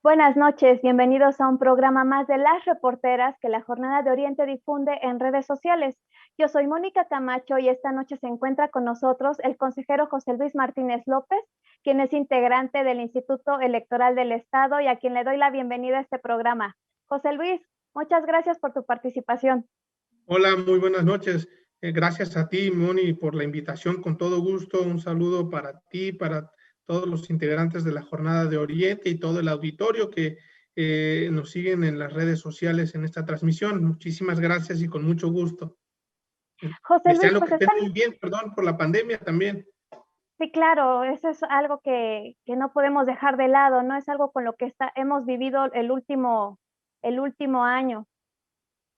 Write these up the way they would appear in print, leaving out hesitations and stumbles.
Buenas noches, bienvenidos a un programa más de Las Reporteras que la Jornada de Oriente difunde en redes sociales. Yo soy Mónica Camacho y esta noche se encuentra con nosotros el consejero José Luis Martínez López, quien es integrante del Instituto Electoral del Estado y a quien le doy la bienvenida a este programa. José Luis, muchas gracias por tu participación. Hola, muy buenas noches. Gracias a ti, Moni, por la invitación. Con todo gusto, un saludo para ti, para todos los integrantes de la Jornada de Oriente y todo el auditorio que nos siguen en las redes sociales en esta transmisión. Muchísimas gracias y con mucho gusto. José Luis, Deseando pues que estén están. muy bien, perdón por la pandemia también. Sí, claro, eso es algo que no podemos dejar de lado, ¿no? Es algo con lo que hemos vivido el último año.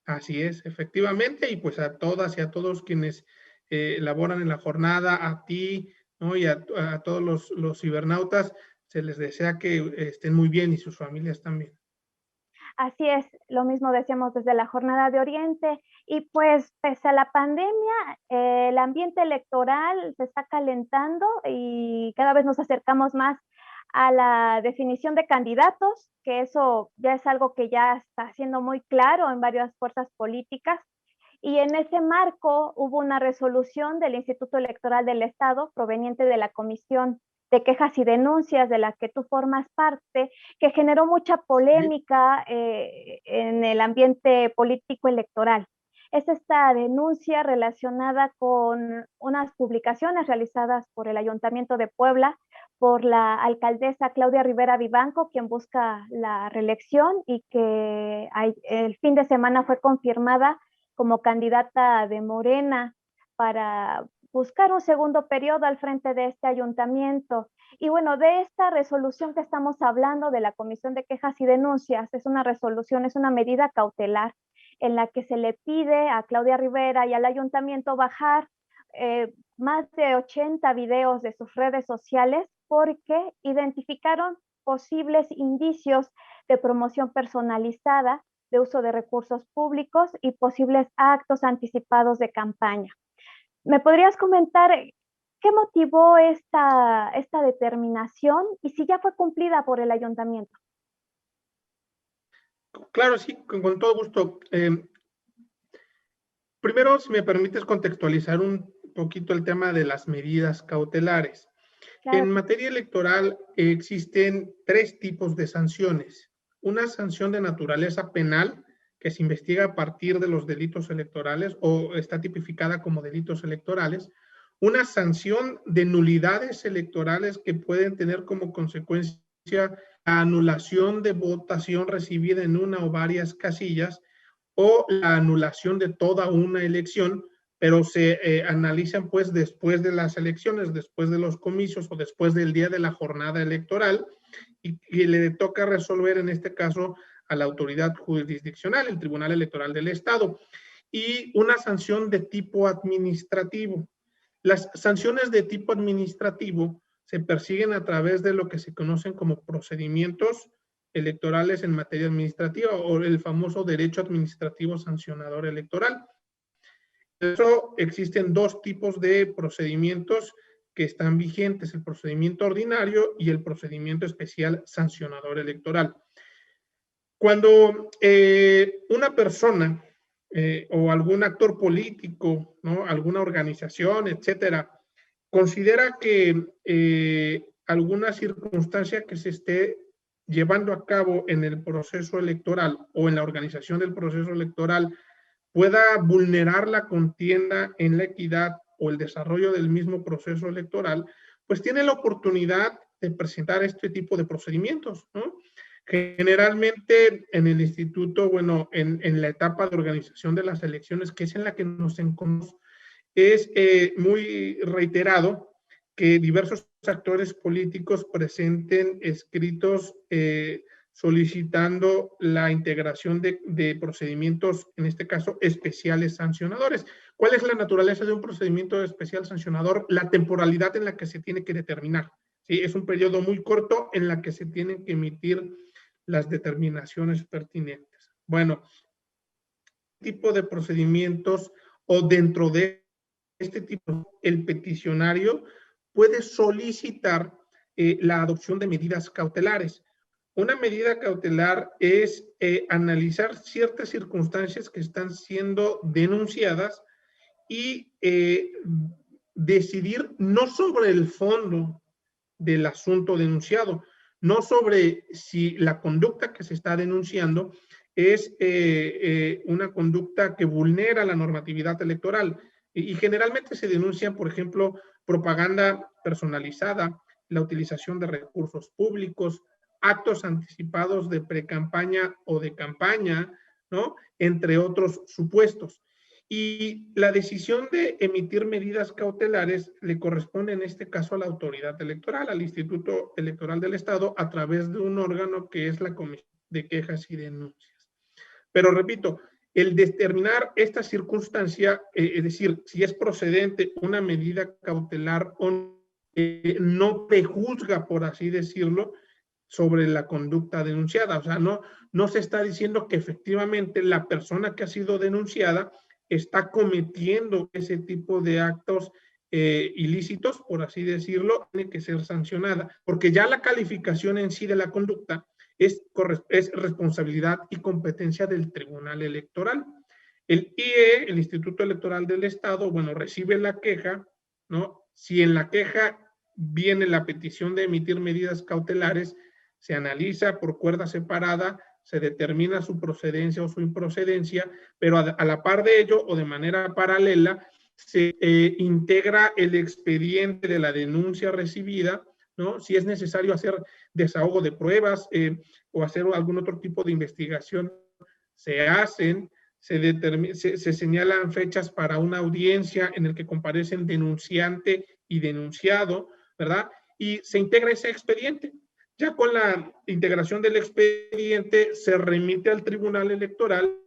Así es, efectivamente, y pues a todas y a todos quienes laboran en la jornada, a ti, ¿no? Y a todos los cibernautas, se les desea que estén muy bien y sus familias también. Así es, lo mismo decíamos desde la Jornada de Oriente. Y pues, pese a la pandemia, el ambiente electoral se está calentando y cada vez nos acercamos más a la definición de candidatos, que eso ya es algo que ya está siendo muy claro en varias fuerzas políticas. Y en ese marco hubo una resolución del Instituto Electoral del Estado proveniente de la Comisión de Quejas y Denuncias de la que tú formas parte, que generó mucha Sí, polémica en el ambiente político electoral. Es esta denuncia relacionada con unas publicaciones realizadas por el Ayuntamiento de Puebla, por la alcaldesa Claudia Rivera Vivanco, quien busca la reelección y que el fin de semana fue confirmada como candidata de Morena para buscar un segundo periodo al frente de este ayuntamiento. Y bueno, de esta resolución que estamos hablando de la Comisión de Quejas y Denuncias, es una resolución, es una medida cautelar en la que se le pide a Claudia Rivera y al ayuntamiento bajar más de 80 videos de sus redes sociales porque identificaron posibles indicios de promoción personalizada, de uso de recursos públicos y posibles actos anticipados de campaña. ¿Me podrías comentar qué motivó esta determinación y si ya fue cumplida por el ayuntamiento? claro, sí, con todo gusto. Primero, si me permites contextualizar un poquito el tema de las medidas cautelares. En Claro. materia electoral existen tres tipos de sanciones. Una sanción de naturaleza penal, que se investiga a partir de los delitos electorales o está tipificada como delitos electorales. Una sanción de nulidades electorales que pueden tener como consecuencia la anulación de votación recibida en una o varias casillas o la anulación de toda una elección, pero se analizan pues después de las elecciones, después de los comicios o después del día de la jornada electoral y le toca resolver en este caso a la autoridad jurisdiccional, el Tribunal Electoral del Estado, y una sanción de tipo administrativo. Las sanciones de tipo administrativo se persiguen a través de lo que se conocen como procedimientos electorales en materia administrativa o el famoso derecho administrativo sancionador electoral. Por eso existen dos tipos de procedimientos que están vigentes, el procedimiento ordinario y el procedimiento especial sancionador electoral. Cuando una persona o algún actor político, ¿no? Alguna organización, etcétera, considera que alguna circunstancia que se esté llevando a cabo en el proceso electoral o en la organización del proceso electoral pueda vulnerar la contienda en la equidad o el desarrollo del mismo proceso electoral, pues tiene la oportunidad de presentar este tipo de procedimientos, ¿no? Generalmente en el instituto, bueno, en la etapa de organización de las elecciones, que es en la que nos encontramos, es muy reiterado que diversos actores políticos presenten escritos solicitando la integración de procedimientos, en este caso, especiales sancionadores. ¿Cuál es la naturaleza de un procedimiento especial sancionador? La temporalidad en la que se tiene que determinar. ¿Sí? Es un periodo muy corto en la que se tienen que emitir las determinaciones pertinentes. Bueno, tipo de procedimientos o dentro de este tipo, el peticionario puede solicitar la adopción de medidas cautelares. Una medida cautelar es analizar ciertas circunstancias que están siendo denunciadas y decidir no sobre el fondo del asunto denunciado, no sobre si la conducta que se está denunciando es una conducta que vulnera la normatividad electoral. Y generalmente se denuncian, por ejemplo, propaganda personalizada, la utilización de recursos públicos, actos anticipados de precampaña o de campaña, ¿no? Entre otros supuestos. Y la decisión de emitir medidas cautelares le corresponde en este caso a la autoridad electoral, al Instituto Electoral del Estado, a través de un órgano que es la Comisión de Quejas y Denuncias. Pero repito, el determinar esta circunstancia, es decir, si es procedente una medida cautelar o no prejuzga, por así decirlo, sobre la conducta denunciada. O sea, no se está diciendo que efectivamente la persona que ha sido denunciada está cometiendo ese tipo de actos ilícitos, por así decirlo, tiene que ser sancionada, porque ya la calificación en sí de la conducta es responsabilidad y competencia del Tribunal Electoral. El IE, el Instituto Electoral del Estado, bueno, recibe la queja, ¿no? Si en la queja viene la petición de emitir medidas cautelares, se analiza por cuerda separada, se determina su procedencia o su improcedencia, pero a la par de ello o de manera paralela se integra el expediente de la denuncia recibida, ¿no? Si es necesario hacer desahogo de pruebas o hacer algún otro tipo de investigación, se hacen, se señalan fechas para una audiencia en el que comparecen denunciante y denunciado, ¿verdad? Y se integra ese expediente. Ya con la integración del expediente se remite al Tribunal Electoral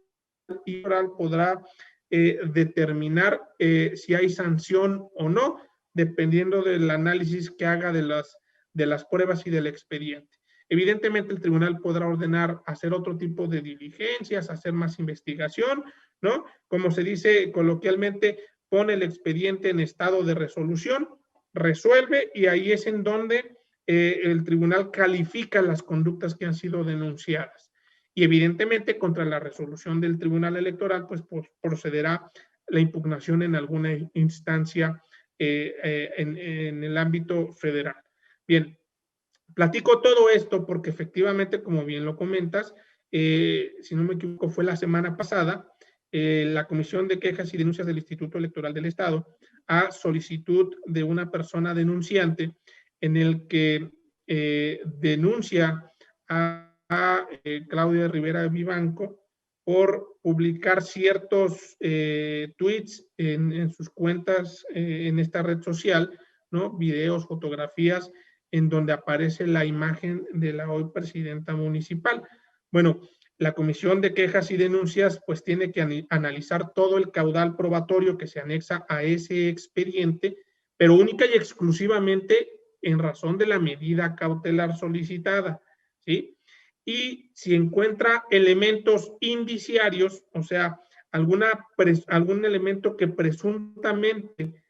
y podrá determinar si hay sanción o no, dependiendo del análisis que haga de las pruebas y del expediente. Evidentemente el tribunal podrá ordenar hacer otro tipo de diligencias, hacer más investigación, ¿no? Como se dice coloquialmente, pone el expediente en estado de resolución, resuelve y ahí es en donde el tribunal califica las conductas que han sido denunciadas. Y evidentemente contra la resolución del Tribunal Electoral, pues procederá la impugnación en alguna instancia en el ámbito federal. Bien, platico todo esto porque efectivamente, como bien lo comentas, si no me equivoco, fue la semana pasada, la Comisión de Quejas y Denuncias del Instituto Electoral del Estado, a solicitud de una persona denunciante, en el que denuncia a Claudia Rivera Vivanco por publicar ciertos tweets en sus cuentas en esta red social, ¿no? Videos, fotografías, en donde aparece la imagen de la hoy presidenta municipal. Bueno, la Comisión de Quejas y Denuncias pues tiene que analizar todo el caudal probatorio que se anexa a ese expediente, pero única y exclusivamente en razón de la medida cautelar solicitada, ¿sí? Y si encuentra elementos indiciarios, o sea, algún elemento que presuntamente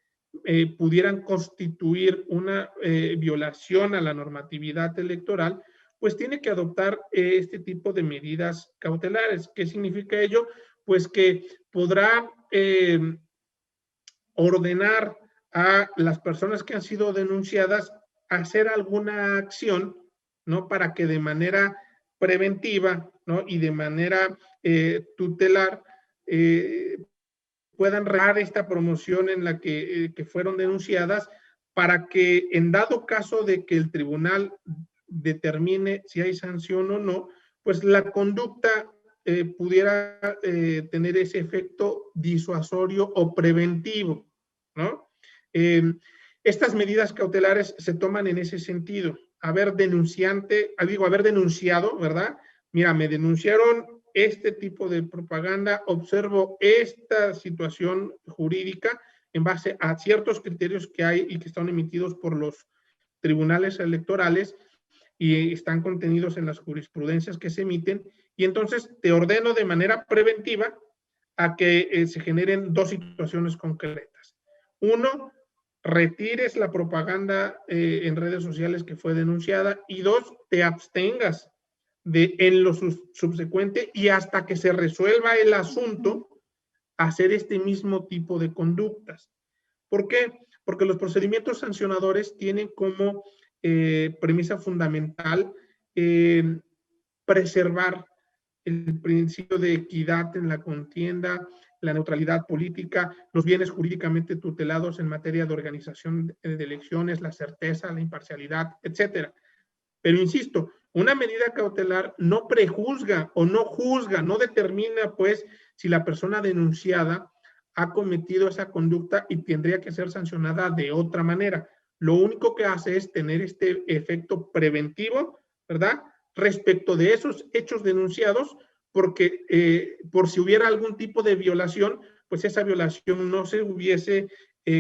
pudieran constituir una violación a la normatividad electoral, pues tiene que adoptar este tipo de medidas cautelares. ¿Qué significa ello? Pues que podrá ordenar a las personas que han sido denunciadas a hacer alguna acción, ¿no? Para que de manera preventiva, ¿no? Y de manera tutelar puedan regar esta promoción en la que fueron denunciadas, para que en dado caso de que el tribunal determine si hay sanción o no, pues la conducta pudiera tener ese efecto disuasorio o preventivo, ¿no? Estas medidas cautelares se toman en ese sentido. Haber denunciado, ¿verdad? Mira, me denunciaron este tipo de propaganda, observo esta situación jurídica en base a ciertos criterios que hay y que están emitidos por los tribunales electorales y están contenidos en las jurisprudencias que se emiten, y entonces te ordeno de manera preventiva a que se generen dos situaciones concretas. Uno, retires la propaganda en redes sociales que fue denunciada, y dos, te abstengas en lo subsecuente y hasta que se resuelva el asunto, hacer este mismo tipo de conductas. ¿Por qué? Porque los procedimientos sancionadores tienen como premisa fundamental preservar el principio de equidad en la contienda, la neutralidad política, los bienes jurídicamente tutelados en materia de organización de elecciones, la certeza, la imparcialidad, etcétera. Pero insisto, una medida cautelar no prejuzga o no juzga, no determina, pues, si la persona denunciada ha cometido esa conducta y tendría que ser sancionada de otra manera. Lo único que hace es tener este efecto preventivo, ¿verdad? Respecto de esos hechos denunciados, porque por si hubiera algún tipo de violación, pues esa violación no se hubiese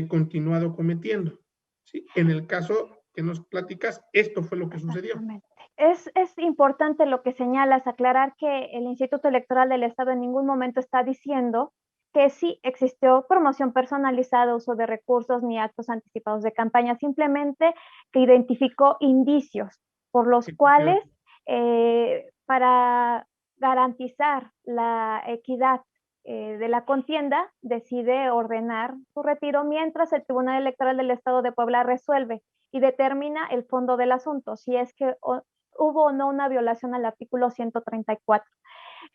continuado cometiendo. ¿Sí? En el caso que nos platicas, esto fue lo que sucedió. Exactamente. Es importante lo que señalas, aclarar que el Instituto Electoral del Estado en ningún momento está diciendo que sí existió promoción personalizada, uso de recursos ni actos anticipados de campaña, simplemente que identificó indicios por los cuales para garantizar la equidad de la contienda decide ordenar su retiro mientras el Tribunal Electoral del Estado de Puebla resuelve y determina el fondo del asunto, si es que hubo o no una violación al artículo 134.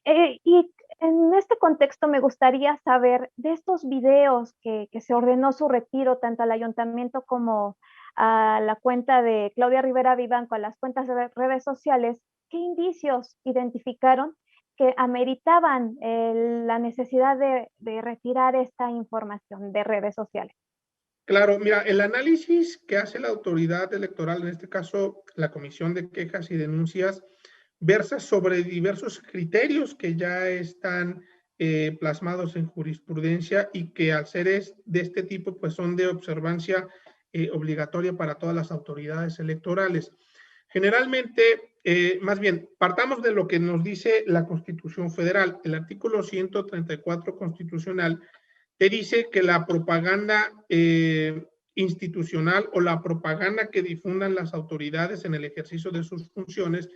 Y en este contexto me gustaría saber de estos videos que se ordenó su retiro, tanto al ayuntamiento como a la cuenta de Claudia Rivera Vivanco, a las cuentas de redes sociales, ¿qué indicios identificaron que ameritaban la necesidad de retirar esta información de redes sociales? Claro, mira, el análisis que hace la autoridad electoral, en este caso la Comisión de Quejas y Denuncias, versa sobre diversos criterios que ya están plasmados en jurisprudencia y que al ser de este tipo, pues son de observancia obligatoria para todas las autoridades electorales. Generalmente, más bien, partamos de lo que nos dice la Constitución Federal. El artículo 134 constitucional te dice que la propaganda institucional o la propaganda que difundan las autoridades en el ejercicio de sus funciones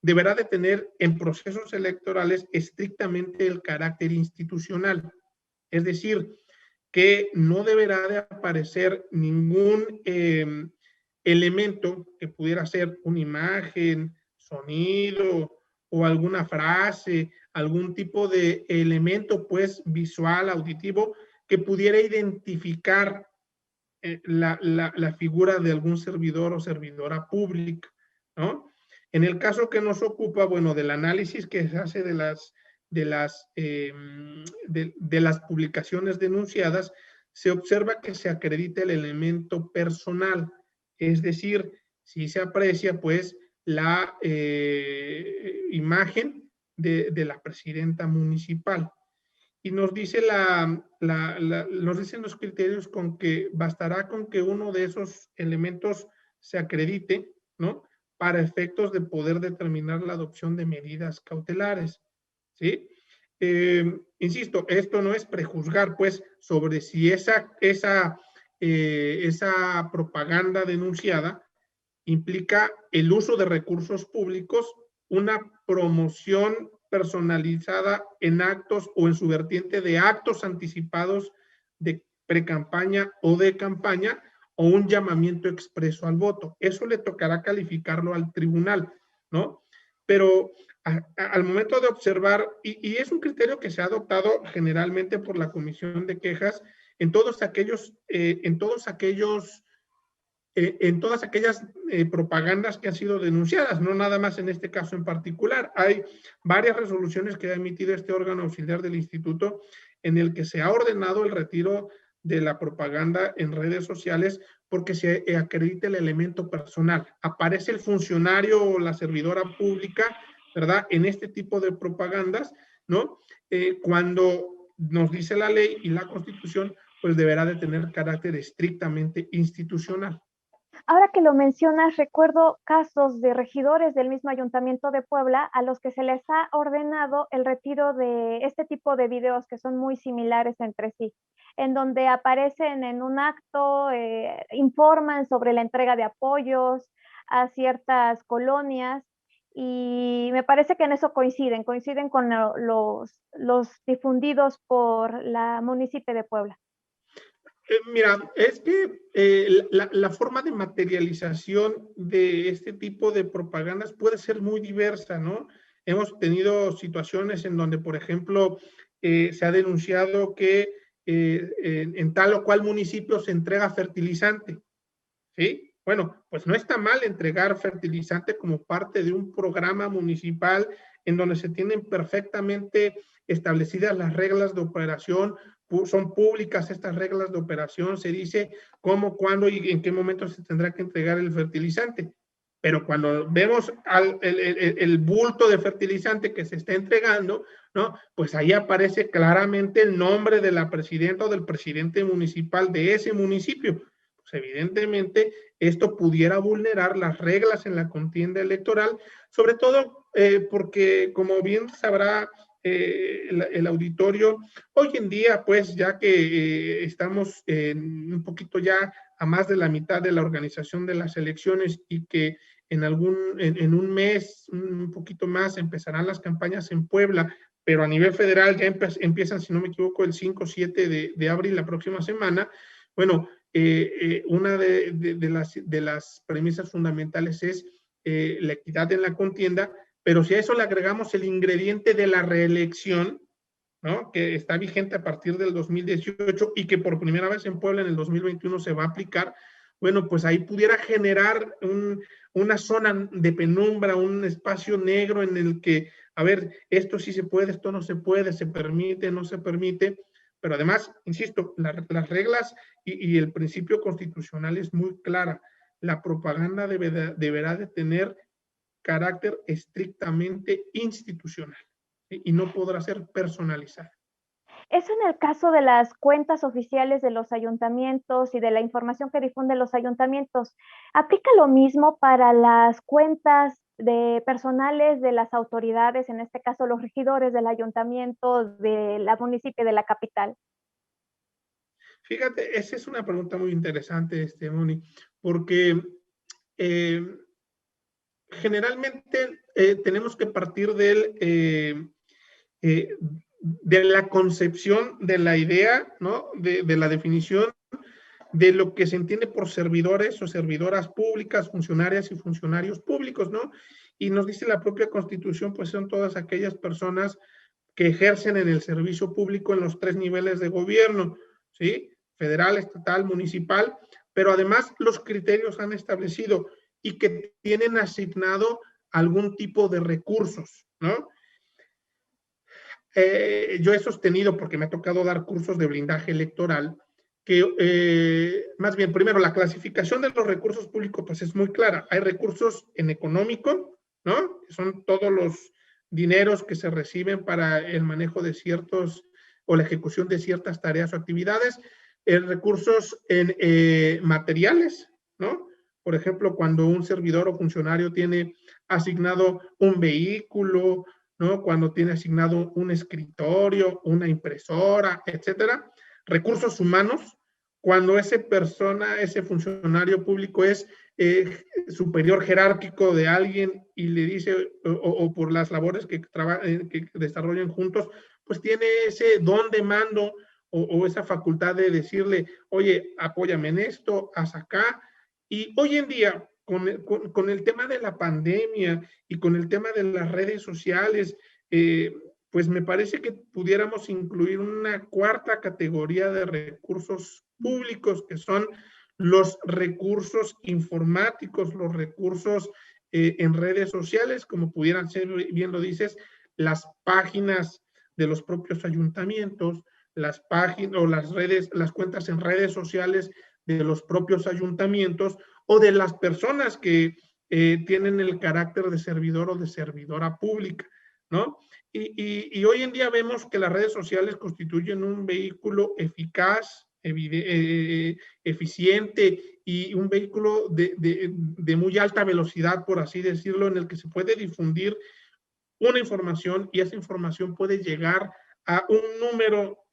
deberá de tener en procesos electorales estrictamente el carácter institucional. Es decir, que no deberá de aparecer ningún elemento que pudiera ser una imagen, sonido o alguna frase, algún tipo de elemento pues visual, auditivo, que pudiera identificar la figura de algún servidor o servidora pública, ¿no? En el caso que nos ocupa, bueno, del análisis que se hace de las publicaciones denunciadas, se observa que se acredita el elemento personal, es decir, si se aprecia pues la imagen de la presidenta municipal. Y nos dice nos dicen los criterios con que bastará con que uno de esos elementos se acredite, ¿no? Para efectos de poder determinar la adopción de medidas cautelares, ¿sí? Insisto, esto no es prejuzgar, pues, sobre si esa propaganda denunciada implica el uso de recursos públicos, una promoción personalizada en actos o en su vertiente de actos anticipados de precampaña o de campaña o un llamamiento expreso al voto. Eso le tocará calificarlo al tribunal, ¿no? Pero al momento de observar, y es un criterio que se ha adoptado generalmente por la Comisión de Quejas en todos aquellos en todas aquellas propagandas que han sido denunciadas, no nada más en este caso en particular. Hay varias resoluciones que ha emitido este órgano auxiliar del instituto en el que se ha ordenado el retiro de la propaganda en redes sociales porque se acredita el elemento personal. Aparece el funcionario o la servidora pública, ¿verdad? En este tipo de propagandas, ¿no? Cuando nos dice la ley y la Constitución, pues deberá de tener carácter estrictamente institucional. Ahora que lo mencionas, recuerdo casos de regidores del mismo Ayuntamiento de Puebla a los que se les ha ordenado el retiro de este tipo de videos que son muy similares entre sí, en donde aparecen en un acto, informan sobre la entrega de apoyos a ciertas colonias y me parece que en eso coinciden con los difundidos por la municipio de Puebla. Mira, es que la forma de materialización de este tipo de propagandas puede ser muy diversa, ¿no? Hemos tenido situaciones en donde, por ejemplo, se ha denunciado que en tal o cual municipio se entrega fertilizante, ¿sí? Bueno, pues no está mal entregar fertilizante como parte de un programa municipal en donde se tienen perfectamente establecidas las reglas de operación, son públicas estas reglas de operación, se dice cómo, cuándo y en qué momento se tendrá que entregar el fertilizante. Pero cuando vemos el bulto de fertilizante que se está entregando, ¿no? Pues ahí aparece claramente el nombre de la presidenta o del presidente municipal de ese municipio. Pues evidentemente esto pudiera vulnerar las reglas en la contienda electoral, sobre todo porque, como bien sabrá el auditorio, hoy en día, pues ya que estamos un poquito ya a más de la mitad de la organización de las elecciones y que en un mes, un poquito más, empezarán las campañas en Puebla, pero a nivel federal ya empiezan, si no me equivoco, el 5 o 7 de abril, la próxima semana. Bueno, una de las premisas fundamentales es la equidad en la contienda, pero si a eso le agregamos el ingrediente de la reelección, ¿no? Que está vigente a partir del 2018 y que por primera vez en Puebla en el 2021 se va a aplicar, bueno, pues ahí pudiera generar una zona de penumbra, un espacio negro en el que, a ver, esto sí se puede, esto no se puede, se permite, no se permite, pero además, insisto, las reglas y el principio constitucional es muy clara. La propaganda deberá de tener carácter estrictamente institucional, ¿sí? Y no podrá ser personalizada. Eso en el caso de las cuentas oficiales de los ayuntamientos y de la información que difunden los ayuntamientos. ¿Aplica lo mismo para las cuentas de personales de las autoridades, en este caso los regidores del ayuntamiento, de la municipio de la capital? Fíjate, esa es una pregunta muy interesante, Moni, porque eh, generalmente tenemos que partir eh, de la concepción de la idea, ¿no? De la definición de lo que se entiende por servidores o servidoras públicas, funcionarias y funcionarios públicos, ¿no? Y nos dice la propia Constitución, pues son todas aquellas personas que ejercen en el servicio público en los 3 niveles de gobierno, ¿sí? Federal, estatal, municipal, pero además los criterios han establecido y que tienen asignado algún tipo de recursos, ¿no? Yo he sostenido, porque me ha tocado dar cursos de blindaje electoral, que más bien, primero, la clasificación de los recursos públicos pues es muy clara. Hay recursos en económico, ¿no? Que son todos los dineros que se reciben para el manejo de ciertos o la ejecución de ciertas tareas o actividades. Recursos en materiales, ¿no? Por ejemplo, cuando un servidor o funcionario tiene asignado un vehículo, ¿no? Cuando tiene asignado un escritorio, una impresora, etcétera. Recursos humanos, cuando esa persona, ese funcionario público es superior jerárquico de alguien y le dice, o por las labores que desarrollan juntos, pues tiene ese don de mando o esa facultad de decirle, oye, apóyame en esto, haz acá. Y hoy en día, con el tema de la pandemia y con el tema de las redes sociales, pues me parece que pudiéramos incluir una cuarta categoría de recursos públicos, que son los recursos informáticos, los recursos en redes sociales, como pudieran ser, bien lo dices, las páginas de los propios ayuntamientos, las páginas o las redes, las cuentas en redes sociales de los propios ayuntamientos o de las personas que tienen el carácter de servidor o de servidora pública, ¿no? Y hoy en día vemos que las redes sociales constituyen un vehículo eficaz, eficiente y un vehículo de muy alta velocidad, por así decirlo, en el que se puede difundir una información y esa información puede llegar a un número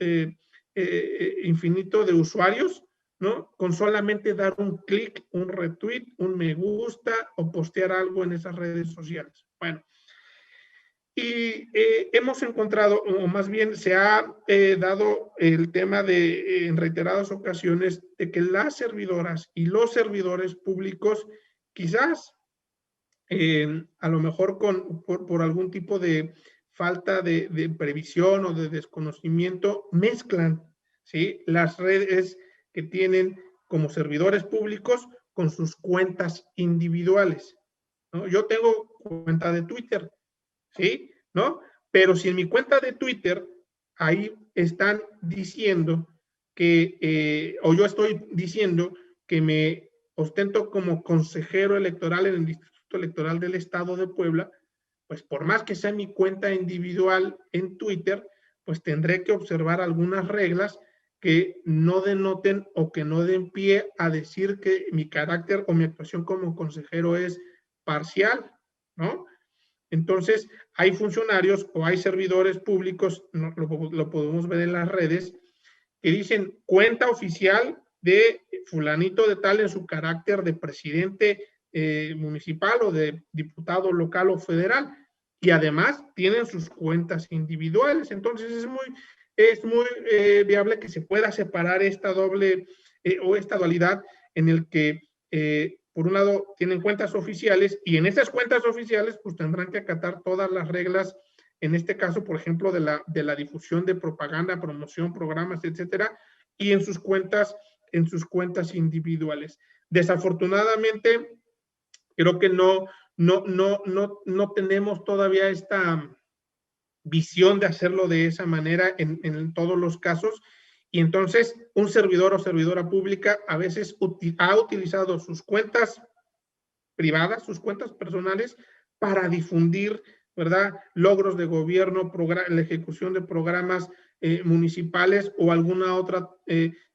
infinito de usuarios, ¿no? Con solamente dar un clic, un retweet, un me gusta o postear algo en esas redes sociales. Bueno, y hemos encontrado, o más bien se ha dado el tema de, en reiteradas ocasiones, de que las servidoras y los servidores públicos quizás a lo mejor por algún tipo de falta de previsión o de desconocimiento, mezclan, ¿sí?, las redes que tienen como servidores públicos con sus cuentas individuales, ¿no? Yo tengo cuenta de Twitter, ¿sí? ¿No? Pero si en mi cuenta de Twitter ahí están diciendo que, o yo estoy diciendo que me ostento como consejero electoral en el Instituto Electoral del Estado de Puebla, pues por más que sea mi cuenta individual en Twitter, pues tendré que observar algunas reglas que no denoten o que no den pie a decir que mi carácter o mi actuación como consejero es parcial, ¿no? Entonces, hay funcionarios o hay servidores públicos, lo podemos ver en las redes, que dicen cuenta oficial de fulanito de tal en su carácter de presidente municipal o de diputado local o federal, y además tienen sus cuentas individuales. Entonces, es muy viable que se pueda separar esta doble o esta dualidad en el que por un lado tienen cuentas oficiales y en esas cuentas oficiales pues tendrán que acatar todas las reglas, en este caso, por ejemplo, de la difusión de propaganda, promoción, programas, etcétera, y en sus cuentas individuales. Desafortunadamente, creo que no tenemos todavía esta visión de hacerlo de esa manera en todos los casos. Y entonces un servidor o servidora pública a veces ha utilizado sus cuentas privadas, sus cuentas personales, para difundir, ¿verdad?, logros de gobierno, la ejecución de programas municipales o alguna otra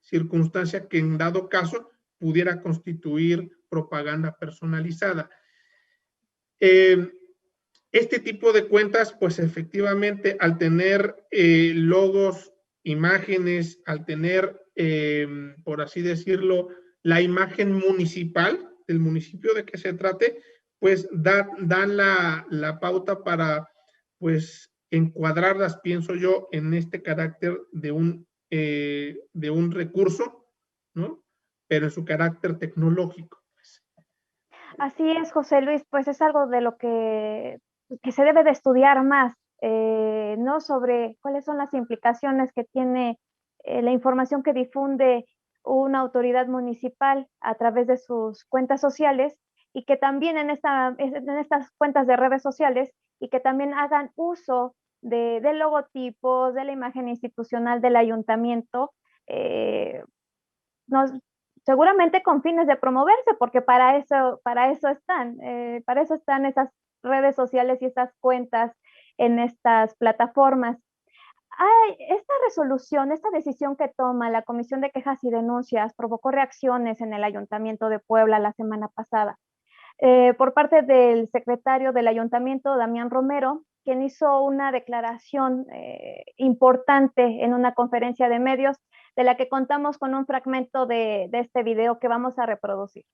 circunstancia que en dado caso pudiera constituir propaganda personalizada. Este tipo de cuentas, pues efectivamente, al tener logos, imágenes, al tener, por así decirlo, la imagen municipal del municipio de que se trate, pues dan la pauta para, pues, encuadrarlas, pienso yo, en este carácter de un recurso, ¿no? Pero en su carácter tecnológico. Así es, José Luis, pues es algo de lo que se debe de estudiar más, ¿no? Sobre cuáles son las implicaciones que tiene la información que difunde una autoridad municipal a través de sus cuentas sociales y que también en estas cuentas de redes sociales y que también hagan uso de logotipos, de la imagen institucional del ayuntamiento, nos, seguramente con fines de promoverse, porque para eso están esas redes sociales y esas cuentas en estas plataformas. Esta resolución, esta decisión que toma la Comisión de Quejas y Denuncias provocó reacciones en el Ayuntamiento de Puebla la semana pasada. Por parte del secretario del Ayuntamiento, Damián Romero, quien hizo una declaración importante en una conferencia de medios, de la que contamos con un fragmento de este video que vamos a reproducir.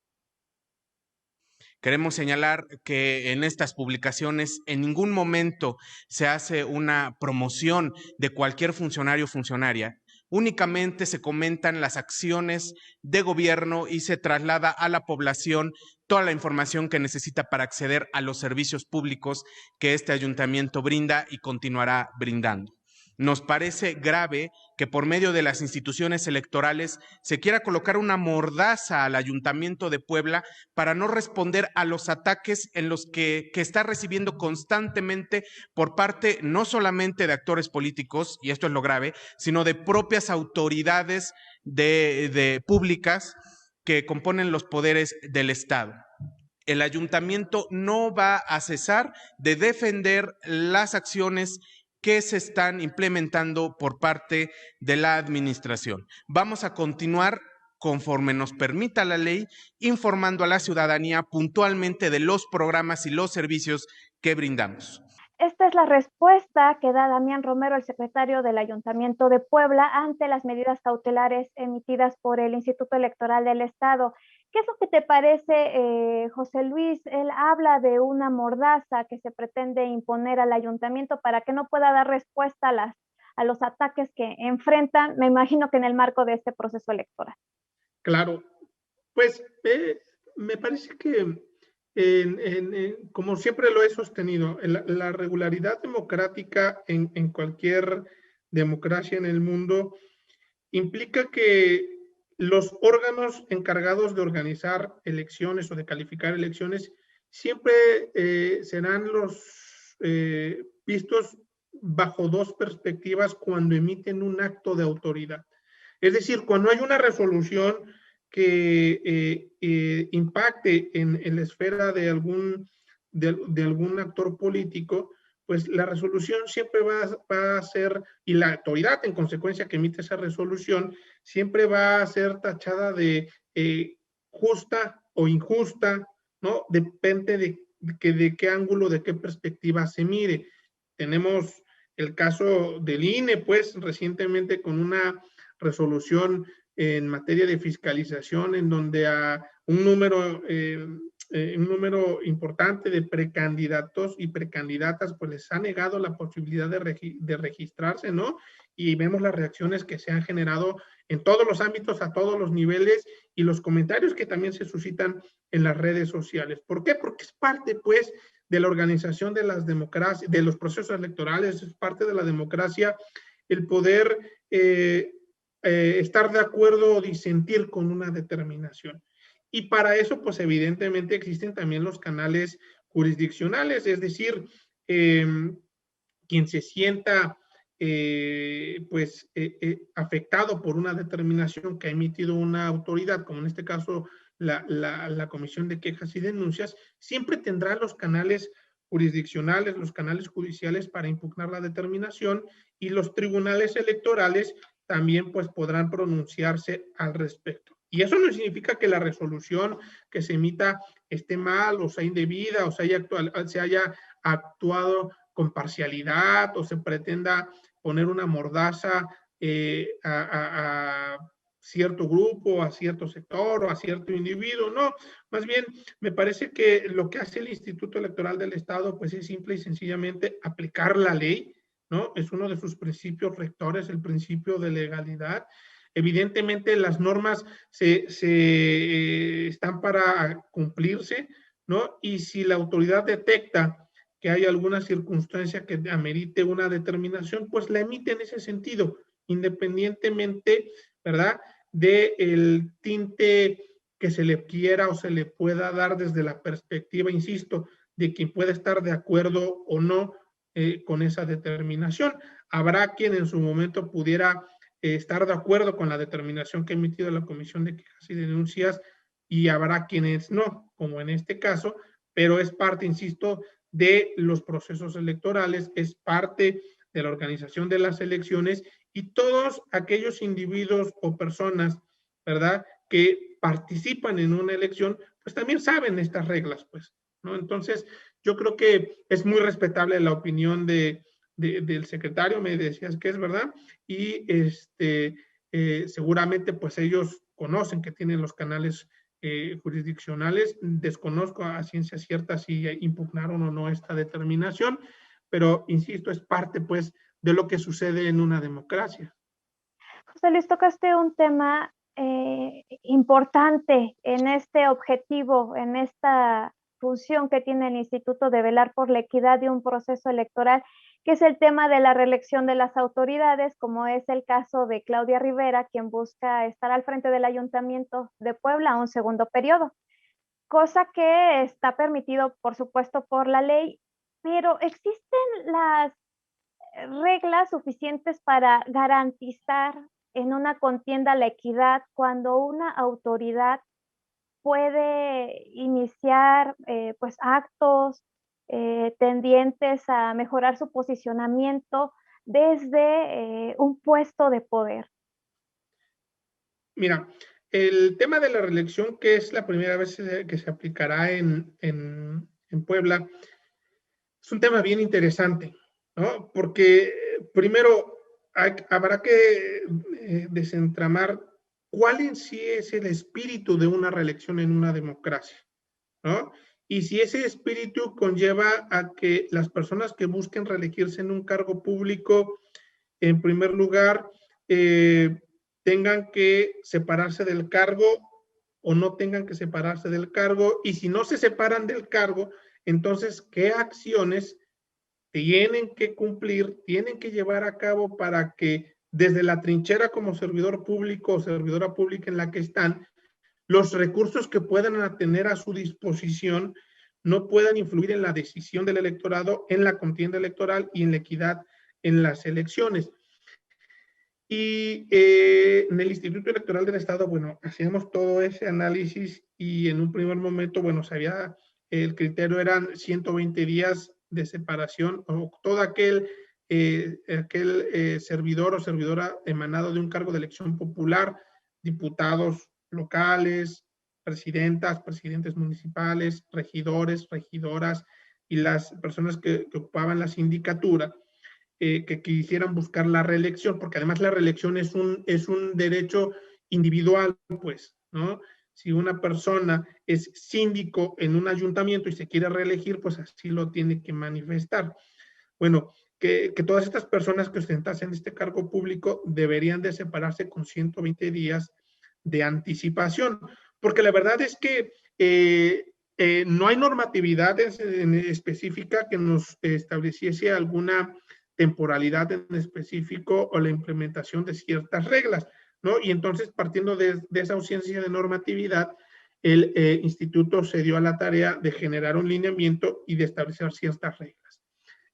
Queremos señalar que en estas publicaciones en ningún momento se hace una promoción de cualquier funcionario o funcionaria. Únicamente se comentan las acciones de gobierno y se traslada a la población toda la información que necesita para acceder a los servicios públicos que este ayuntamiento brinda y continuará brindando. Nos parece grave que por medio de las instituciones electorales se quiera colocar una mordaza al Ayuntamiento de Puebla para no responder a los ataques en los que está recibiendo constantemente por parte no solamente de actores políticos, y esto es lo grave, sino de propias autoridades de públicas que componen los poderes del Estado. El ayuntamiento no va a cesar de defender las acciones que se están implementando por parte de la administración. Vamos a continuar, conforme nos permita la ley, informando a la ciudadanía puntualmente de los programas y los servicios que brindamos. Esta es la respuesta que da Damián Romero, el secretario del Ayuntamiento de Puebla, ante las medidas cautelares emitidas por el Instituto Electoral del Estado. ¿Qué es lo que te parece, José Luis? Él habla de una mordaza que se pretende imponer al ayuntamiento para que no pueda dar respuesta a los ataques que enfrentan, me imagino que en el marco de este proceso electoral. Claro, pues me parece que, como siempre lo he sostenido, la regularidad democrática en cualquier democracia en el mundo implica que los órganos encargados de organizar elecciones o de calificar elecciones siempre serán los vistos bajo dos perspectivas cuando emiten un acto de autoridad. Es decir, cuando hay una resolución que impacte en la esfera de algún actor político, pues la resolución siempre va a ser, y la autoridad en consecuencia que emite esa resolución, siempre va a ser tachada de justa o injusta, ¿no? Depende de qué ángulo, de qué perspectiva se mire. Tenemos el caso del INE, pues recientemente con una resolución en materia de fiscalización en donde a un número importante de precandidatos y precandidatas pues les ha negado la posibilidad de registrarse, ¿no? Y vemos las reacciones que se han generado en todos los ámbitos, a todos los niveles, y los comentarios que también se suscitan en las redes sociales. ¿Por qué? Porque es parte, pues, de la organización de las democracias, de los procesos electorales, es parte de la democracia el poder estar de acuerdo o disentir con una determinación. Y para eso, pues evidentemente existen también los canales jurisdiccionales, es decir, quien se sienta afectado por una determinación que ha emitido una autoridad, como en este caso la Comisión de Quejas y Denuncias, siempre tendrá los canales jurisdiccionales, los canales judiciales para impugnar la determinación, y los tribunales electorales también pues podrán pronunciarse al respecto. Y eso no significa que la resolución que se emita esté mal o sea indebida o se haya actuado con parcialidad o se pretenda poner una mordaza a cierto grupo, a cierto sector o a cierto individuo. No, más bien me parece que lo que hace el Instituto Electoral del Estado pues es simple y sencillamente aplicar la ley, ¿no? Es uno de sus principios rectores, el principio de legalidad. Evidentemente las normas están para cumplirse, ¿no? Y si la autoridad detecta que hay alguna circunstancia que amerite una determinación, pues la emite en ese sentido, independientemente, ¿verdad?, del tinte que se le quiera o se le pueda dar desde la perspectiva, insisto, de quien pueda estar de acuerdo o no con esa determinación. Habrá quien en su momento pudiera estar de acuerdo con la determinación que ha emitido la Comisión de Quejas y Denuncias y habrá quienes no, como en este caso, pero es parte, insisto, de los procesos electorales, es parte de la organización de las elecciones y todos aquellos individuos o personas, ¿verdad?, que participan en una elección, pues también saben estas reglas, pues, ¿no? Entonces, yo creo que es muy respetable la opinión del secretario, me decías que es verdad, y seguramente pues ellos conocen que tienen los canales jurisdiccionales. Desconozco a ciencia cierta si impugnaron o no esta determinación, pero insisto, es parte pues de lo que sucede en una democracia. José Luis, tocaste un tema importante en este objetivo, en esta función que tiene el instituto de velar por la equidad de un proceso electoral, que es el tema de la reelección de las autoridades, como es el caso de Claudia Rivera, quien busca estar al frente del Ayuntamiento de Puebla a un segundo periodo, cosa que está permitido, por supuesto, por la ley, pero existen las reglas suficientes para garantizar en una contienda la equidad cuando una autoridad puede iniciar pues actos tendientes a mejorar su posicionamiento desde un puesto de poder. Mira, el tema de la reelección, que es la primera vez que se aplicará en Puebla, es un tema bien interesante, ¿no? Porque primero habrá que desentramar cuál en sí es el espíritu de una reelección en una democracia, ¿no? Y si ese espíritu conlleva a que las personas que busquen reelegirse en un cargo público, en primer lugar, tengan que separarse del cargo o no tengan que separarse del cargo, y si no se separan del cargo, entonces, ¿qué acciones tienen que cumplir, tienen que llevar a cabo para que desde la trinchera como servidor público o servidora pública en la que están, los recursos que puedan tener a su disposición no puedan influir en la decisión del electorado, en la contienda electoral y en la equidad en las elecciones? Y en el Instituto Electoral del Estado, bueno, hacíamos todo ese análisis y en un primer momento, bueno, el criterio eran 120 días de separación o todo aquel servidor o servidora emanado de un cargo de elección popular, diputados locales, presidentas, presidentes municipales, regidores, regidoras y las personas que ocupaban la sindicatura, que quisieran buscar la reelección, porque además la reelección es un derecho individual, pues, ¿no? Si una persona es síndico en un ayuntamiento y se quiere reelegir, pues así lo tiene que manifestar. Bueno, que todas estas personas que ostentasen este cargo público deberían de separarse con 120 días de anticipación, porque la verdad es que no hay normatividad específica que nos estableciese alguna temporalidad en específico o la implementación de ciertas reglas, ¿no? Y entonces, partiendo de esa ausencia de normatividad, el instituto se dio a la tarea de generar un lineamiento y de establecer ciertas reglas.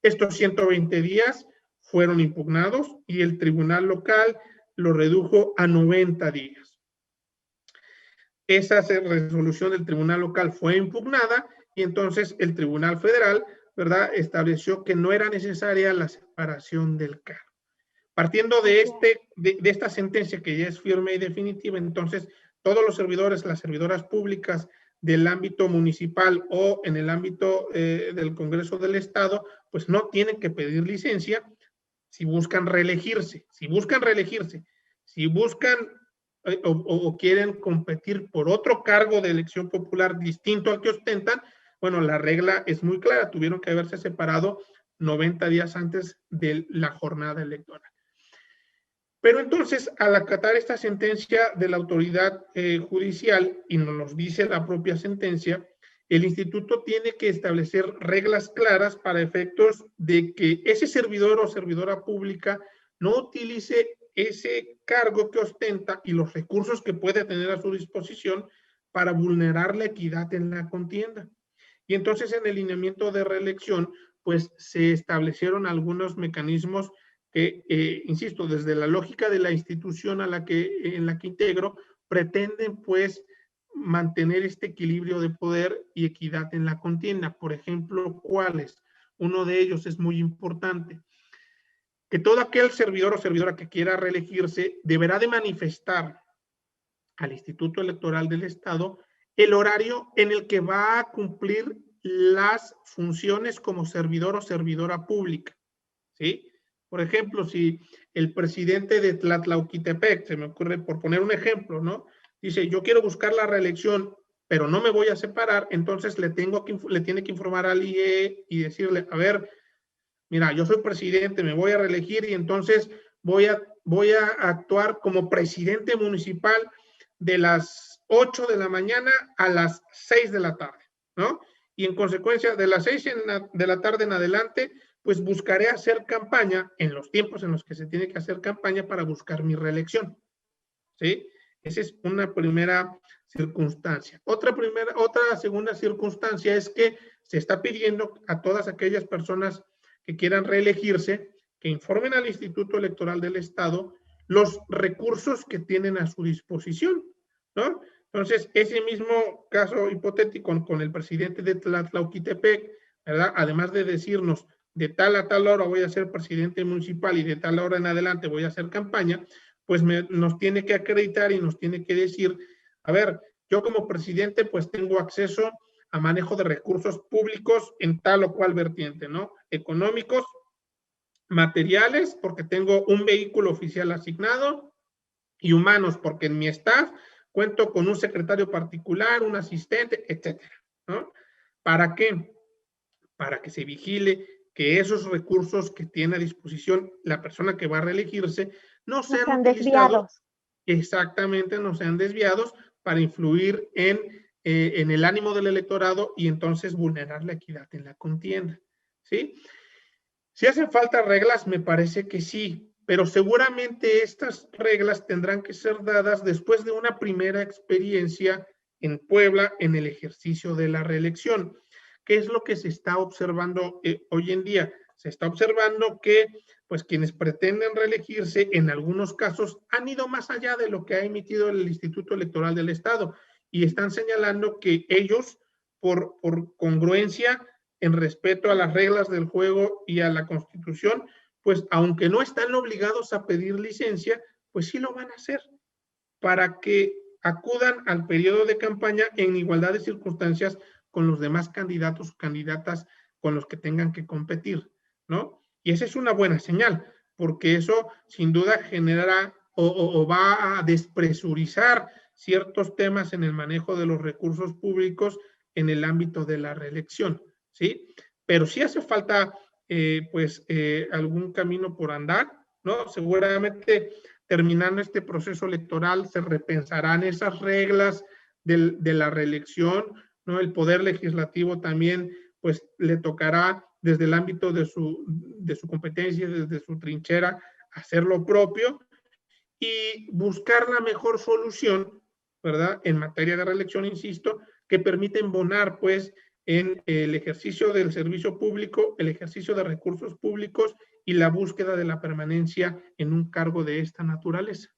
Estos 120 días fueron impugnados y el tribunal local lo redujo a 90 días. Esa resolución del tribunal local fue impugnada y entonces el tribunal federal, ¿verdad?, estableció que no era necesaria la separación del cargo. Partiendo de esta sentencia que ya es firme y definitiva, entonces todos los servidores, las servidoras públicas del ámbito municipal o en el ámbito del Congreso del Estado, pues no tienen que pedir licencia si buscan reelegirse. Si buscan o quieren competir por otro cargo de elección popular distinto al que ostentan, bueno, la regla es muy clara, tuvieron que haberse separado 90 días antes de la jornada electoral. Pero entonces, al acatar esta sentencia de la autoridad judicial, y nos lo dice la propia sentencia, el instituto tiene que establecer reglas claras para efectos de que ese servidor o servidora pública no utilice ese cargo que ostenta y los recursos que puede tener a su disposición para vulnerar la equidad en la contienda. Y entonces, en el lineamiento de reelección, pues se establecieron algunos mecanismos que, insisto, desde la lógica de la institución en la que integro, pretenden pues mantener este equilibrio de poder y equidad en la contienda. Por ejemplo, ¿cuáles? Uno de ellos es muy importante, que todo aquel servidor o servidora que quiera reelegirse deberá de manifestar al Instituto Electoral del Estado el horario en el que va a cumplir las funciones como servidor o servidora pública, ¿sí? Por ejemplo, si el presidente de Tlatlauquitepec, se me ocurre por poner un ejemplo, ¿no?, dice, yo quiero buscar la reelección, pero no me voy a separar, entonces le tiene que informar al IE y decirle, a ver, mira, yo soy presidente, me voy a reelegir y entonces voy a actuar como presidente municipal de las 8 de la mañana a las 6 de la tarde, ¿no? Y en consecuencia, de las 6 de la tarde en adelante, pues buscaré hacer campaña en los tiempos en los que se tiene que hacer campaña para buscar mi reelección, ¿sí? Esa es una primera circunstancia. Otra segunda circunstancia es que se está pidiendo a todas aquellas personas que quieran reelegirse que informen al Instituto Electoral del Estado los recursos que tienen a su disposición, ¿no? Entonces, ese mismo caso hipotético con el presidente de Tlatlauquitepec, ¿verdad?, además de decirnos de tal a tal hora voy a ser presidente municipal y de tal hora en adelante voy a hacer campaña, pues nos tiene que acreditar y nos tiene que decir, a ver, yo como presidente pues tengo acceso a manejo de recursos públicos en tal o cual vertiente, ¿no? Económicos, materiales, porque tengo un vehículo oficial asignado, y humanos, porque en mi staff cuento con un secretario particular, un asistente, etcétera, ¿no? ¿Para qué? Para que se vigile que esos recursos que tiene a disposición la persona que va a reelegirse no sean utilizados, desviados. exactamente, no sean desviados para influir en el ánimo del electorado y entonces vulnerar la equidad en la contienda, ¿sí? Si hacen falta reglas, me parece que sí, pero seguramente estas reglas tendrán que ser dadas después de una primera experiencia en Puebla en el ejercicio de la reelección. ¿Qué es lo que se está observando hoy en día? Se está observando que pues quienes pretenden reelegirse en algunos casos han ido más allá de lo que ha emitido el Instituto Electoral del Estado y están señalando que ellos, por congruencia en respeto a las reglas del juego y a la Constitución, pues aunque no están obligados a pedir licencia, pues sí lo van a hacer para que acudan al periodo de campaña en igualdad de circunstancias con los demás candidatos o candidatas con los que tengan que competir, ¿no? Y esa es una buena señal, porque eso sin duda generará o va a despresurizar ciertos temas en el manejo de los recursos públicos en el ámbito de la reelección, ¿sí? Pero sí hace falta, algún camino por andar, ¿no? Seguramente terminando este proceso electoral se repensarán esas reglas de la reelección, ¿no? El Poder Legislativo también, pues, le tocará desde el ámbito de su competencia, desde su trinchera, hacer lo propio y buscar la mejor solución, ¿verdad? En materia de reelección, insisto, que permite embonar, pues, en el ejercicio del servicio público, el ejercicio de recursos públicos y la búsqueda de la permanencia en un cargo de esta naturaleza.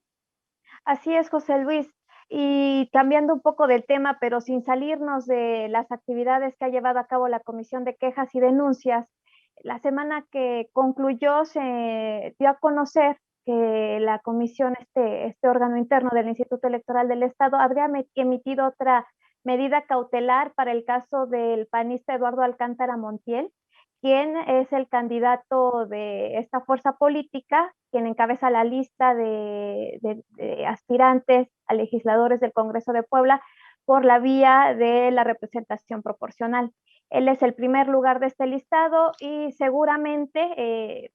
Así es, José Luis. Y cambiando un poco del tema, pero sin salirnos de las actividades que ha llevado a cabo la Comisión de Quejas y Denuncias, la semana que concluyó se dio a conocer que la comisión, este órgano interno del Instituto Electoral del Estado, habría emitido otra medida cautelar para el caso del panista Eduardo Alcántara Montiel, quien es el candidato de esta fuerza política, quien encabeza la lista de aspirantes a legisladores del Congreso de Puebla por la vía de la representación proporcional. Él es el primer lugar de este listado y seguramente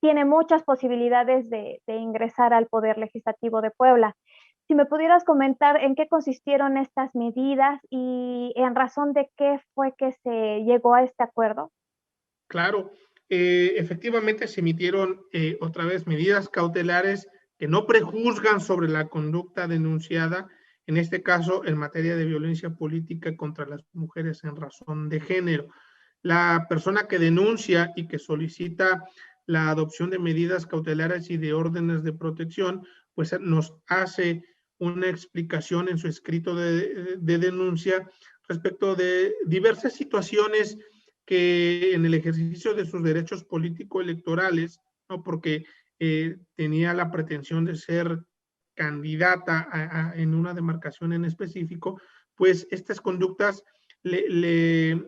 tiene muchas posibilidades de ingresar al Poder Legislativo de Puebla. Si me pudieras comentar en qué consistieron estas medidas y en razón de qué fue que se llegó a este acuerdo. Claro, efectivamente se emitieron otra vez medidas cautelares que no prejuzgan sobre la conducta denunciada, en este caso en materia de violencia política contra las mujeres en razón de género. La persona que denuncia y que solicita la adopción de medidas cautelares y de órdenes de protección, pues nos hace una explicación en su escrito de denuncia respecto de diversas situaciones que en el ejercicio de sus derechos político-electorales, ¿no? Porque tenía la pretensión de ser candidata en una demarcación en específico, pues estas conductas le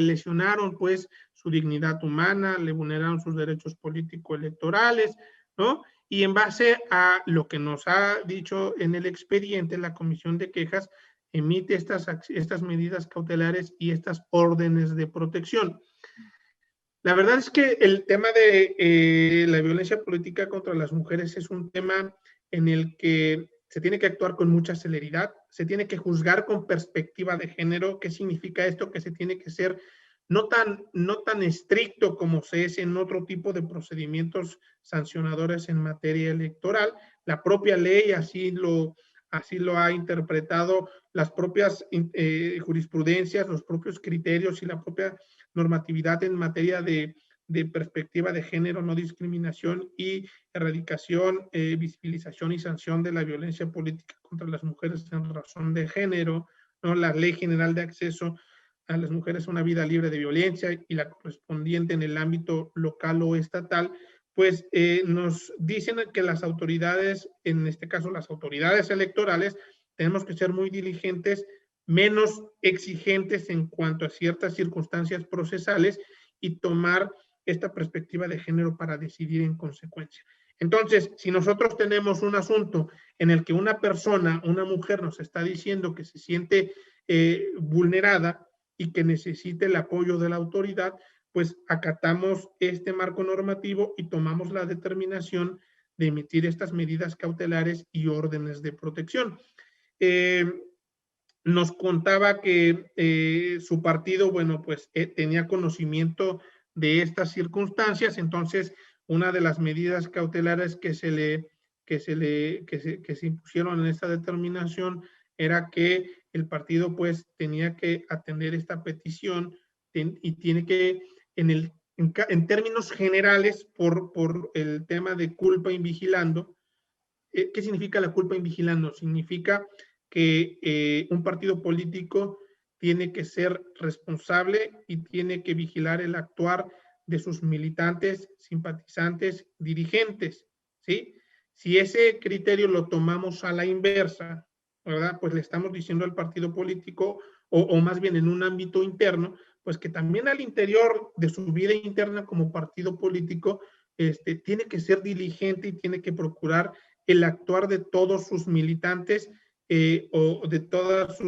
lesionaron pues su dignidad humana, le vulneraron sus derechos político-electorales, ¿no? Y en base a lo que nos ha dicho en el expediente, la Comisión de Quejas emite estas medidas cautelares y estas órdenes de protección. La verdad es que el tema de la violencia política contra las mujeres es un tema en el que se tiene que actuar con mucha celeridad, se tiene que juzgar con perspectiva de género. ¿Qué significa esto? Que se tiene que ser no tan estricto como se es en otro tipo de procedimientos sancionadores en materia electoral. La propia ley así lo ha interpretado, las propias jurisprudencias, los propios criterios y la propia normatividad en materia de perspectiva de género, no discriminación y erradicación, visibilización y sanción de la violencia política contra las mujeres en razón de género, ¿no? La Ley General de Acceso a las Mujeres a una Vida Libre de Violencia y la correspondiente en el ámbito local o estatal, pues nos dicen que las autoridades, en este caso las autoridades electorales, tenemos que ser muy diligentes, menos exigentes en cuanto a ciertas circunstancias procesales y tomar esta perspectiva de género para decidir en consecuencia. Entonces, si nosotros tenemos un asunto en el que una persona, una mujer nos está diciendo que se siente vulnerada y que necesite el apoyo de la autoridad, pues acatamos este marco normativo y tomamos la determinación de emitir estas medidas cautelares y órdenes de protección. Nos contaba que su partido, bueno, pues tenía conocimiento de estas circunstancias, entonces una de las medidas cautelares que se impusieron en esta determinación era que el partido pues tenía que atender esta petición y tiene que, en términos generales, por el tema de culpa invigilando. ¿Qué significa la culpa invigilando? Significa que un partido político tiene que ser responsable y tiene que vigilar el actuar de sus militantes, simpatizantes, dirigentes, ¿sí? Si ese criterio lo tomamos a la inversa, ¿verdad? Pues le estamos diciendo al partido político, o más bien en un ámbito interno, pues que también al interior de su vida interna como partido político, tiene que ser diligente y tiene que procurar el actuar de todos sus militantes o de todas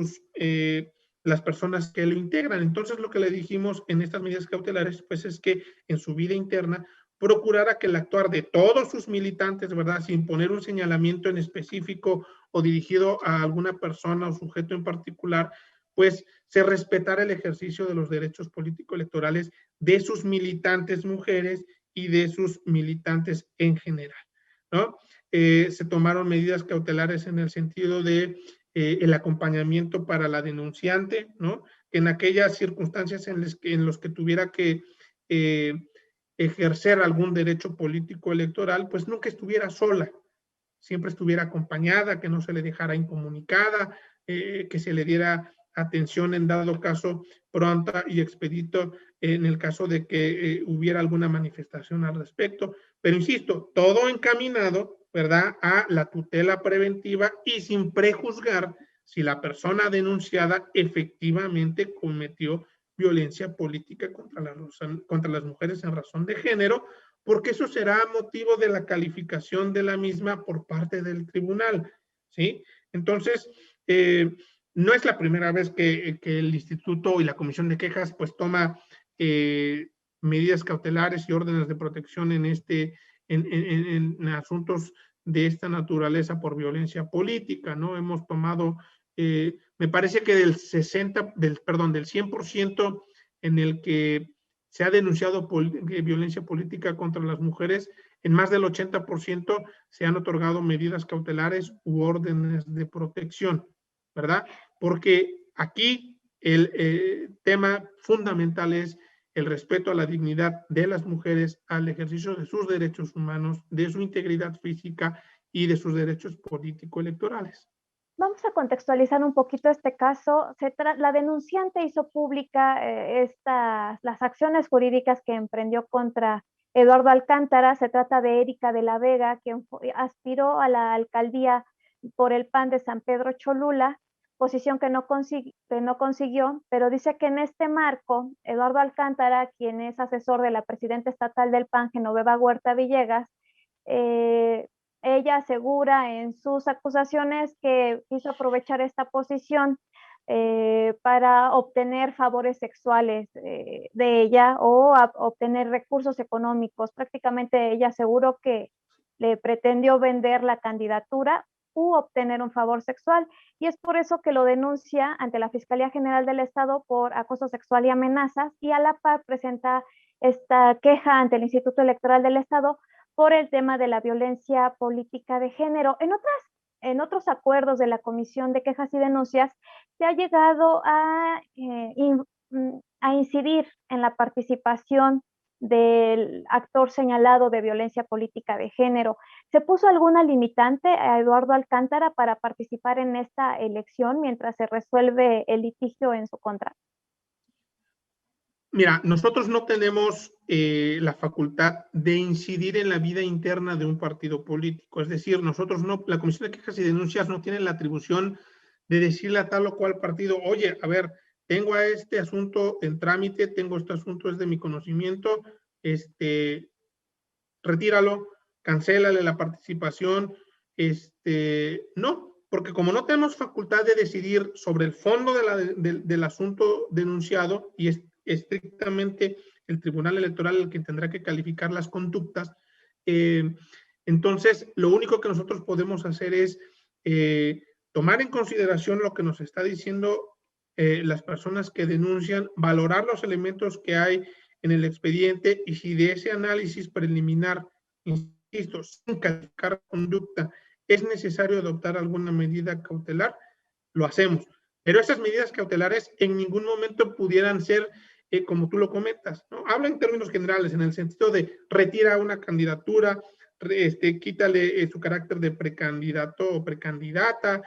las personas que lo integran. Entonces, lo que le dijimos en estas medidas cautelares, pues es que en su vida interna procurara que el actuar de todos sus militantes, ¿verdad? Sin poner un señalamiento en específico o dirigido a alguna persona o sujeto en particular, pues se respetara el ejercicio de los derechos político-electorales de sus militantes mujeres y de sus militantes en general, ¿no? Se tomaron medidas cautelares en el sentido de el acompañamiento para la denunciante, ¿no? Que en aquellas circunstancias en los que tuviera que ejercer algún derecho político electoral, pues nunca estuviera sola, siempre estuviera acompañada, que no se le dejara incomunicada, que se le diera atención en dado caso pronta y expedito en el caso de que hubiera alguna manifestación al respecto. Pero insisto, todo encaminado, ¿verdad?, a la tutela preventiva y sin prejuzgar si la persona denunciada efectivamente cometió violencia política contra las mujeres en razón de género, porque eso será motivo de la calificación de la misma por parte del tribunal, ¿sí? Entonces, no es la primera vez que el instituto y la comisión de quejas pues toma medidas cautelares y órdenes de protección en asuntos de esta naturaleza por violencia política, ¿no? Hemos tomado, me parece que del 100% en el que se ha denunciado violencia política contra las mujeres, en más del 80% se han otorgado medidas cautelares u órdenes de protección, ¿verdad? Porque aquí el tema fundamental es el respeto a la dignidad de las mujeres, al ejercicio de sus derechos humanos, de su integridad física y de sus derechos político-electorales. Vamos a contextualizar un poquito este caso. La denunciante hizo pública las acciones jurídicas que emprendió contra Eduardo Alcántara. Se trata de Erika de la Vega, quien aspiró a la alcaldía por el PAN de San Pedro Cholula, posición que no consiguió, pero dice que en este marco, Eduardo Alcántara, quien es asesor de la presidenta estatal del PAN, Genoveva Huerta Villegas, ella asegura en sus acusaciones que quiso aprovechar esta posición para obtener favores sexuales de ella o obtener recursos económicos. Prácticamente ella aseguró que le pretendió vender la candidatura u obtener un favor sexual, y es por eso que lo denuncia ante la Fiscalía General del Estado por acoso sexual y amenazas, y a la par presenta esta queja ante el Instituto Electoral del Estado por el tema de la violencia política de género. En otros acuerdos de la Comisión de Quejas y Denuncias se ha llegado a incidir en la participación del actor señalado de violencia política de género. ¿Se puso alguna limitante a Eduardo Alcántara para participar en esta elección mientras se resuelve el litigio en su contra? Mira, nosotros no tenemos la facultad de incidir en la vida interna de un partido político. Es decir, nosotros no, la Comisión de Quejas y Denuncias no tiene la atribución de decirle a tal o cual partido, oye, a ver, tengo a este asunto en trámite, tengo este asunto, es de mi conocimiento, retíralo cancélale la participación. No, porque como no tenemos facultad de decidir sobre el fondo del asunto denunciado, y es estrictamente el Tribunal Electoral el que tendrá que calificar las conductas, entonces lo único que nosotros podemos hacer es tomar en consideración lo que nos está diciendo las personas que denuncian, valorar los elementos que hay en el expediente, y si de ese análisis preliminar, insisto, sin calificar conducta, es necesario adoptar alguna medida cautelar, lo hacemos. Pero esas medidas cautelares en ningún momento pudieran ser, como tú lo comentas, ¿no? Habla en términos generales, en el sentido de retira una candidatura, quítale su carácter de precandidato o precandidata,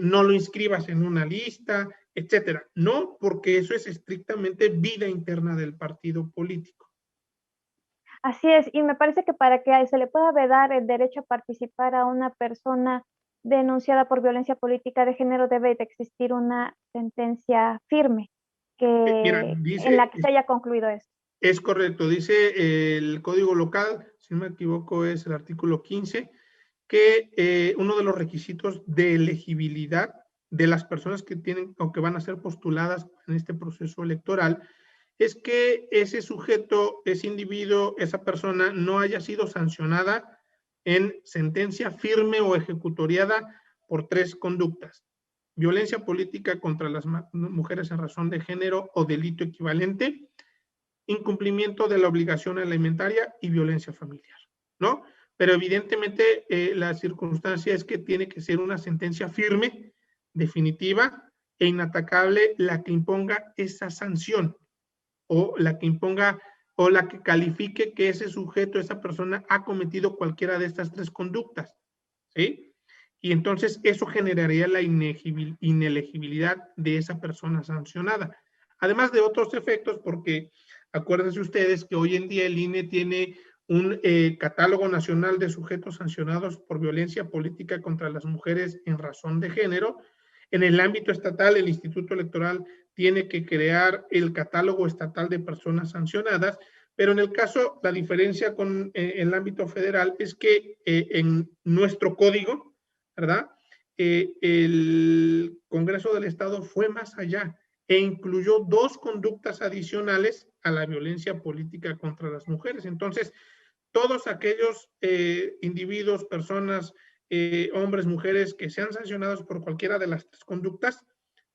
no lo inscribas en una lista, etcétera. No, porque eso es estrictamente vida interna del partido político. Así es, y me parece que para que se le pueda vedar el derecho a participar a una persona denunciada por violencia política de género, debe de existir una sentencia firme Mira, en la que se haya concluido esto. Es correcto, dice el Código Local, si no me equivoco es el artículo 15, que uno de los requisitos de elegibilidad de las personas que tienen o que van a ser postuladas en este proceso electoral es que ese sujeto, ese individuo, esa persona no haya sido sancionada en sentencia firme o ejecutoriada por 3 conductas: violencia política contra las mujeres en razón de género o delito equivalente, incumplimiento de la obligación alimentaria y violencia familiar, ¿no? Pero evidentemente la circunstancia es que tiene que ser una sentencia firme, definitiva e inatacable la que imponga esa sanción, o la que imponga o la que califique que ese sujeto, esa persona ha cometido cualquiera de estas 3 conductas, ¿sí? Y entonces eso generaría la inelegibilidad de esa persona sancionada. Además de otros efectos, porque acuérdense ustedes que hoy en día el INE tiene un catálogo nacional de sujetos sancionados por violencia política contra las mujeres en razón de género. En el ámbito estatal, el Instituto Electoral tiene que crear el catálogo estatal de personas sancionadas, pero en el caso, la diferencia con el ámbito federal es que en nuestro código, ¿verdad? El Congreso del Estado fue más allá e incluyó 2 conductas adicionales a la violencia política contra las mujeres. Entonces, todos aquellos individuos, personas, hombres, mujeres que sean sancionados por cualquiera de las 3 conductas,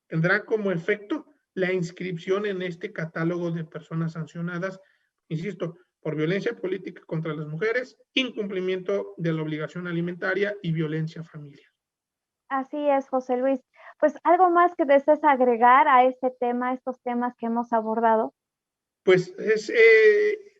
tendrán como efecto la inscripción en este catálogo de personas sancionadas, insisto, por violencia política contra las mujeres, incumplimiento de la obligación alimentaria y violencia familiar. Así es, José Luis. Pues, ¿algo más que desees agregar a este tema, a estos temas que hemos abordado? Pues es,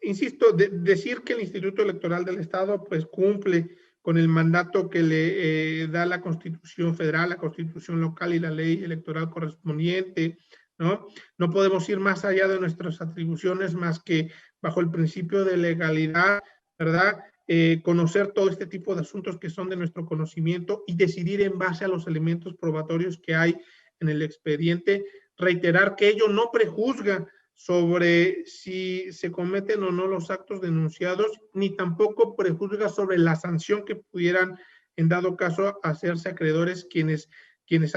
insisto, decir que el Instituto Electoral del Estado pues cumple con el mandato que le da la Constitución Federal, la Constitución local y la ley electoral correspondiente, ¿no? No podemos ir más allá de nuestras atribuciones más que bajo el principio de legalidad, ¿verdad? Conocer todo este tipo de asuntos que son de nuestro conocimiento y decidir en base a los elementos probatorios que hay en el expediente. Reiterar que ello no prejuzga sobre si se cometen o no los actos denunciados, ni tampoco prejuzga sobre la sanción que pudieran, en dado caso, hacerse acreedores quienes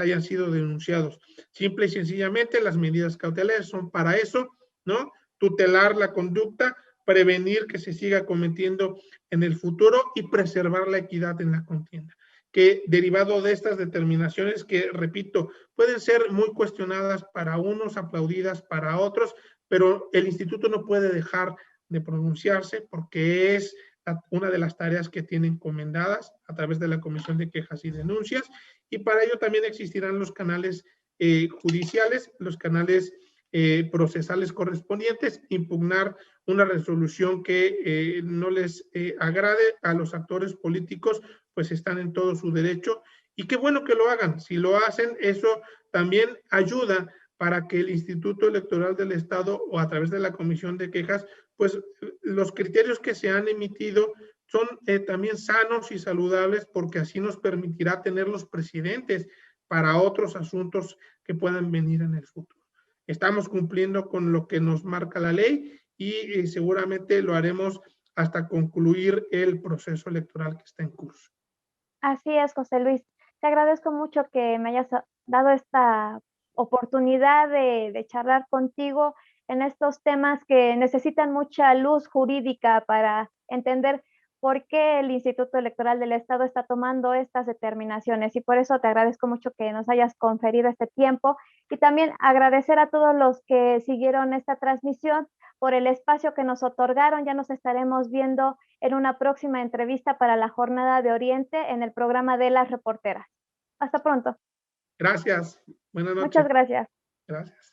hayan sido denunciados. Simple y sencillamente, las medidas cautelares son para eso, ¿no? Tutelar la conducta, prevenir que se siga cometiendo en el futuro y preservar la equidad en la contienda. Que derivado de estas determinaciones que, repito, pueden ser muy cuestionadas para unos, aplaudidas para otros, pero el instituto no puede dejar de pronunciarse porque es una de las tareas que tiene encomendadas a través de la Comisión de Quejas y Denuncias, y para ello también existirán los canales judiciales, los canales procesales correspondientes, impugnar una resolución que no les agrade a los actores políticos, pues están en todo su derecho, y qué bueno que lo hagan. Si lo hacen, eso también ayuda para que el Instituto Electoral del Estado o a través de la Comisión de Quejas, pues los criterios que se han emitido son también sanos y saludables, porque así nos permitirá tener los precedentes para otros asuntos que puedan venir en el futuro. Estamos cumpliendo con lo que nos marca la ley y seguramente lo haremos hasta concluir el proceso electoral que está en curso. Así es, José Luis. Te agradezco mucho que me hayas dado esta oportunidad de charlar contigo en estos temas que necesitan mucha luz jurídica para entender por qué el Instituto Electoral del Estado está tomando estas determinaciones. Y por eso te agradezco mucho que nos hayas conferido este tiempo y también agradecer a todos los que siguieron esta transmisión por el espacio que nos otorgaron. Ya nos estaremos viendo en una próxima entrevista para la Jornada de Oriente en el programa de las reporteras. Hasta pronto. Gracias. Buenas noches. Muchas gracias. Gracias.